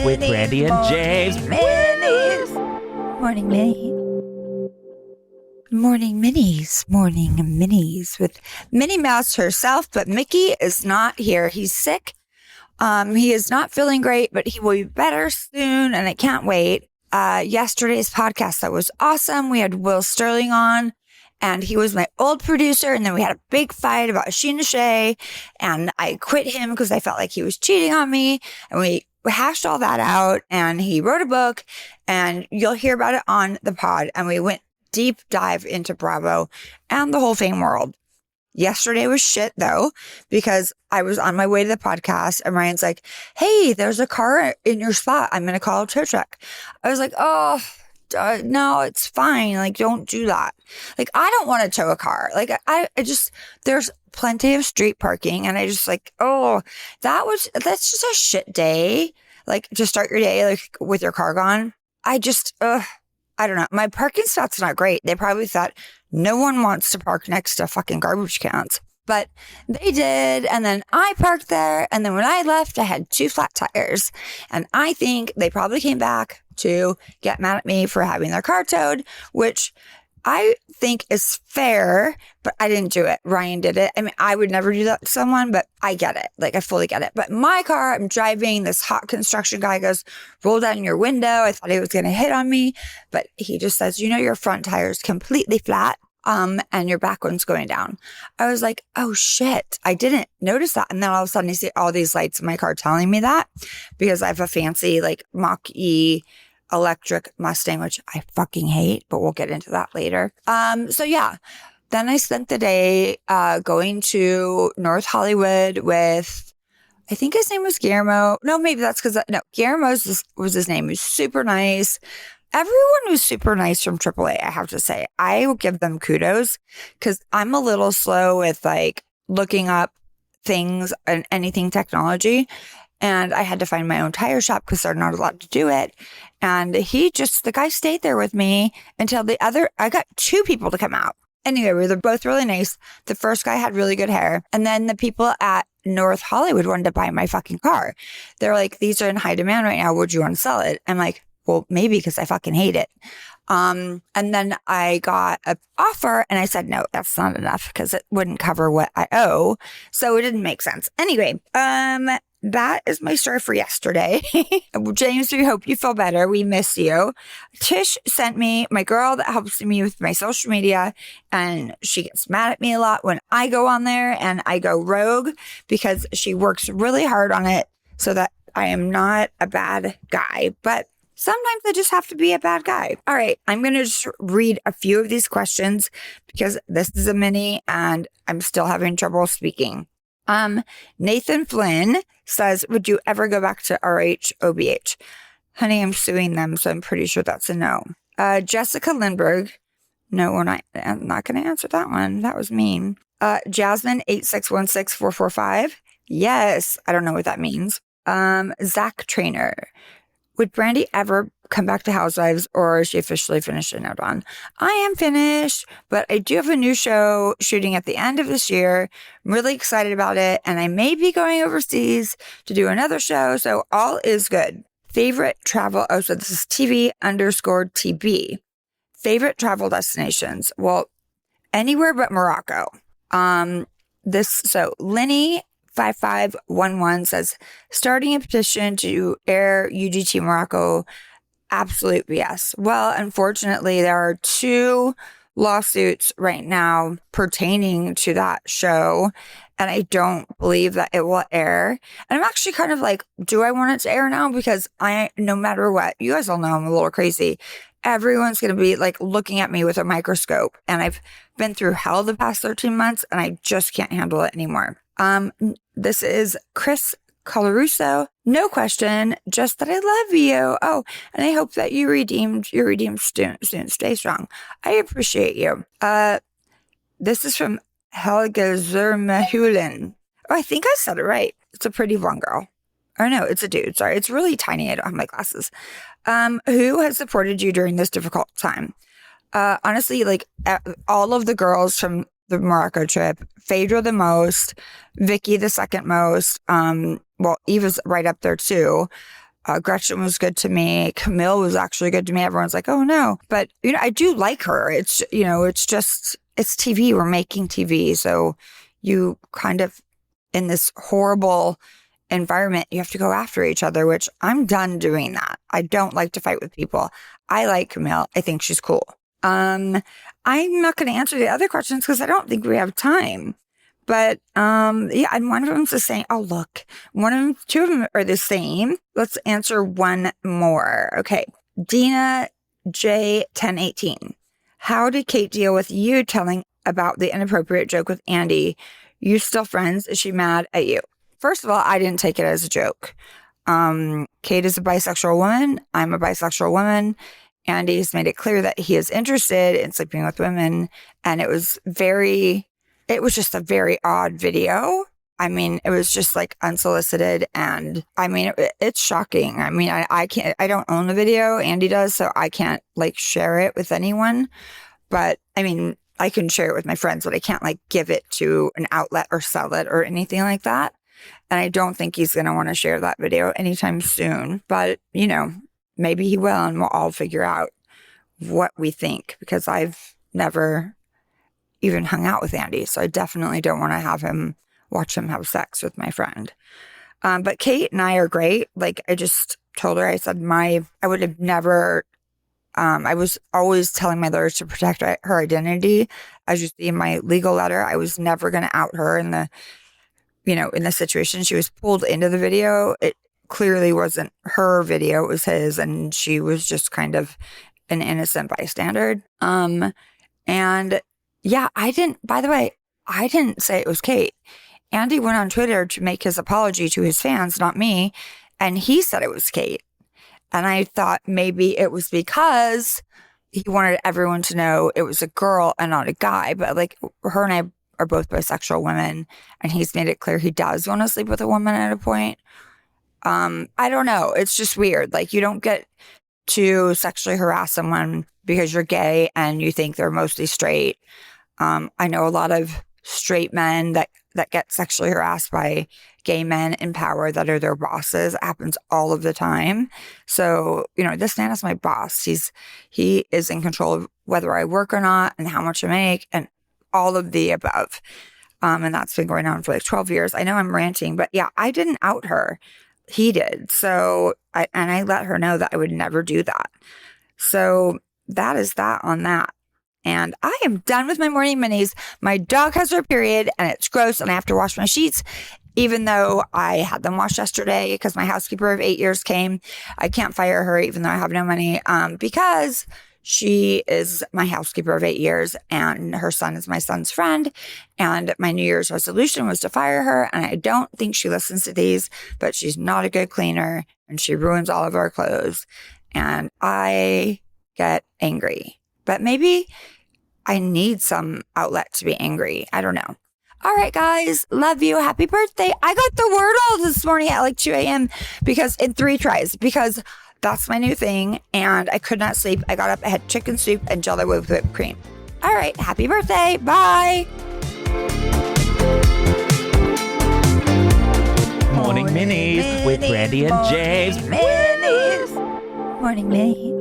with Brandi and James. Morning minis. Morning minis with Minnie Mouse herself, but Mickey is not here. He's sick. He is not feeling great, but he will be better soon, and I can't wait. Yesterday's podcast, that was awesome. We had Will Sterling on, and he was my old producer, and then we had a big fight about Sheena Shea, and I quit him because I felt like he was cheating on me, and we hashed all that out, and he wrote a book, and you'll hear about it on the pod, and we went deep dive into Bravo and the whole fame world. Yesterday was shit though, because I was on my way to the podcast and Ryan's like, hey, there's a car in your spot. I'm going to call a tow truck. I was like, oh, no, it's fine. Like, don't do that. Like, I don't want to tow a car. Like, I just, there's plenty of street parking. And I just like, oh, that's just a shit day. Like, to start your day, like, with your car gone. I don't know. My parking spot's not great. They probably thought no one wants to park next to fucking garbage cans, but they did. And then I parked there. And then when I left, I had 2 flat tires. And I think they probably came back to get mad at me for having their car towed, which I think is fair, but I didn't do it. Ryan did it. I mean, I would never do that to someone, but I get it. Like, I fully get it. But my car, I'm driving, this hot construction guy goes, roll down your window. I thought he was going to hit on me, but he just says, your front tire is completely flat, and your back one's going down. I was like, oh shit, I didn't notice that. And then all of a sudden I see all these lights in my car telling me that, because I have a fancy like Mach-E electric Mustang, which I fucking hate, but we'll get into that later. So yeah, then I spent the day, going to North Hollywood with, I think his name was Guillermo. No, maybe that's Guillermo was his name. He was super nice. Everyone was super nice from AAA, I have to say. I will give them kudos, because I'm a little slow with like looking up things and anything technology. And I had to find my own tire shop because they're not allowed to do it. And the guy stayed there with me until I got 2 people to come out. Anyway, they're both really nice. The first guy had really good hair. And then the people at North Hollywood wanted to buy my fucking car. They're like, these are in high demand right now. Would you want to sell it? I'm like, well, maybe, because I fucking hate it. And then I got an offer and I said, no, that's not enough, because it wouldn't cover what I owe. So it didn't make sense. Anyway, that is my story for yesterday. James, we hope you feel better. We miss you. Tish sent me, my girl that helps me with my social media, and she gets mad at me a lot when I go on there and I go rogue, because she works really hard on it so that I am not a bad guy. But sometimes I just have to be a bad guy. All right, I'm going to just read a few of these questions, because this is a mini and I'm still having trouble speaking. Nathan Flynn says, would you ever go back to RH, OBH? Honey, I'm suing them, so I'm pretty sure that's a no. Jessica Lindberg. No, I'm not going to answer that one. That was mean. Jasmine 8616445. Yes. I don't know what that means. Zach Trainer. Would Brandi ever come back to Housewives, or is she officially finished and out on? I am finished, but I do have a new show shooting at the end of this year. I'm really excited about it, and I may be going overseas to do another show, so all is good. Favorite travel, so this is TV_TB. Favorite travel destinations? Well, anywhere but Morocco. Lenny 5511 says, starting a petition to air UGT Morocco. Absolute yes. Well, unfortunately, there are 2 lawsuits right now pertaining to that show, and I don't believe that it will air. And I'm actually kind of like, do I want it to air now? Because no matter what, you guys all know I'm a little crazy. Everyone's going to be like looking at me with a microscope, and I've been through hell the past 13 months, and I just can't handle it anymore. This is Chris Colorusso. No question, just that I love you. Oh, and I hope that you're redeemed soon. Stay strong. I appreciate you. This is from Helga Zermahulen. Oh, I think I said it right. It's a pretty blonde girl. Or no, it's a dude. Sorry, it's really tiny. I don't have my glasses. Who has supported you during this difficult time? Honestly, like all of the girls from the Morocco trip, Phaedra the most, Vicky the second most. Well, Eva's right up there too. Gretchen was good to me. Camille was actually good to me. Everyone's like, oh no. But, I do like her. It's, it's TV. We're making TV. So you kind of, in this horrible environment, you have to go after each other, which I'm done doing that. I don't like to fight with people. I like Camille. I think she's cool. I'm not going to answer the other questions because I don't think we have time. But, yeah, and one of them's the same. Oh, look, two of them are the same. Let's answer one more. Okay. Dina J 1018. How did Kate deal with you telling about the inappropriate joke with Andy? You still friends? Is she mad at you? First of all, I didn't take it as a joke. Kate is a bisexual woman. I'm a bisexual woman. Andy's made it clear that he is interested in sleeping with women. And it was just a very odd video. I mean, it was just like unsolicited. And I mean, it's shocking. I mean, I don't own the video. Andy does. So I can't like share it with anyone. But I mean, I can share it with my friends, but I can't like give it to an outlet or sell it or anything like that. And I don't think he's going to want to share that video anytime soon. But, maybe he will, and we'll all figure out what we think, because I've never even hung out with Andy. So I definitely don't want to watch him have sex with my friend. But Kate and I are great. Like I just told her, I said I would have never, I was always telling my lawyers to protect her identity. As you see in my legal letter, I was never going to out her in the situation. She was pulled into the video. It clearly wasn't her video, it was his, and she was just kind of an innocent bystander. And yeah, by the way, I didn't say it was Kate. Andy went on Twitter to make his apology to his fans, not me, and he said it was Kate. And I thought maybe it was because he wanted everyone to know it was a girl and not a guy. But like, her and I are both bisexual women, and he's made it clear he does want to sleep with a woman at a point. I don't know. It's just weird. Like, you don't get to sexually harass someone because you're gay and you think they're mostly straight. I know a lot of straight men that get sexually harassed by gay men in power that are their bosses. It happens all of the time. So, this man is my boss. He is in control of whether I work or not and how much I make and all of the above. And that's been going on for like 12 years. I know I'm ranting, but yeah, I didn't out her. He did. So, I let her know that I would never do that. So that is that on that. And I am done with my morning minis. My dog has her period and it's gross and I have to wash my sheets, even though I had them washed yesterday because my housekeeper of 8 years came. I can't fire her even though I have no money, because she is my housekeeper of 8 years and her son is my son's friend. And my New Year's resolution was to fire her. And I don't think she listens to these, but she's not a good cleaner and she ruins all of our clothes. And I get angry, but maybe I need some outlet to be angry. I don't know. All right, guys. Love you. Happy birthday. I got the Wordle this morning at like 2 a.m. in 3 tries, because that's my new thing. And I could not sleep. I got up, I had chicken soup and Jell-O with whipped cream. All right. Happy birthday. Bye. Morning Minis with Brandi and James. Morning Minis.